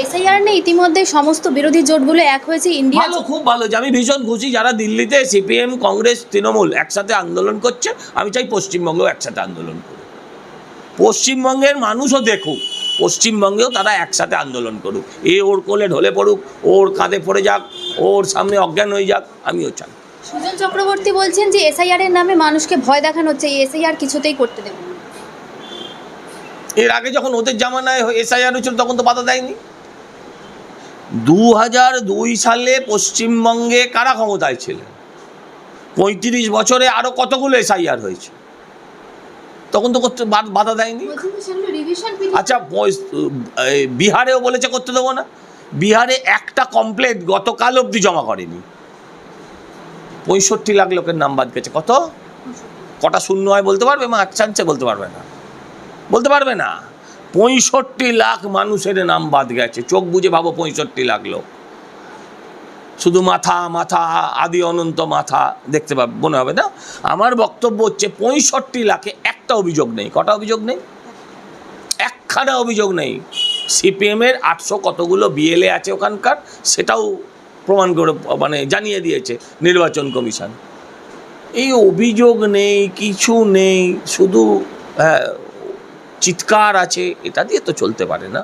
SIR নিয়ে ইতিমধ্যে সমস্ত বিরোধী জোটগুলো এক হয়েছে ইন্ডিয়া। ভালো, খুব ভালো। যে আমি ভীষণ খুশি যারা দিল্লিতে সিপিএম, কংগ্রেস, তৃণমূল একসাথে আন্দোলন করছে। আমি চাই পশ্চিমবঙ্গেও একসাথে আন্দোলন করুক, পশ্চিমবঙ্গের মানুষও দেখুক, পশ্চিমবঙ্গেও তারা একসাথে আন্দোলন করুক। এ ওর কোলে ঢলে পড়ুক, ওর কাঁধে পড়ে যাক, ওর সামনে অজ্ঞান হয়ে যাক, আমিও চাই। সুজন চক্রবর্তী বলছেন যে এসআইআর এর নামে মানুষকে ভয় দেখানো হচ্ছে, এই এসআইআর কিছুতেই করতে দেবে না। এর আগে যখন ওদের জামানায় এসআইআর হয়েছিল তখন তো বাধা দেয়নি। 2002 সালে পশ্চিমবঙ্গে কারা ক্ষমতায় ছিলেন? 35 বছরে আরো কতগুলো এসআইআর হয়েছে, তখন তো করতে বাধা দেয়নি। আচ্ছা, বিহারেও বলেছে করতে দেবো না। বিহারে একটা কমপ্লেন গতকাল অবধি জমা করেনি। 65 লাখ লোকের নাম বাদ গেছে। কটা শূন্য হয় বলতে পারবে? মা এক চান্সে বলতে পারবে না, বলতে পারবে না। 65 লাখ মানুষের নাম বাদ গেছে। চোখ বুঝে ভাবো, 65 লাখ লোক। শুধু মাথা মাথা আদি অনন্ত মাথা দেখতে পাবে মনে হবে না। আমার বক্তব্য হচ্ছে 65 লাখে একটা অভিযোগ নেই। কটা অভিযোগ নেই? একখানা অভিযোগ নেই। সিপিএমের 800 কতগুলো বিএলএ আছে ওখানকার, সেটাও প্রমাণ করে মানে জানিয়ে দিয়েছে নির্বাচন কমিশন। এই অভিযোগ নেই, কিছু নেই, শুধু চিৎকার আছে। এটা দিয়ে তো চলতে পারে না।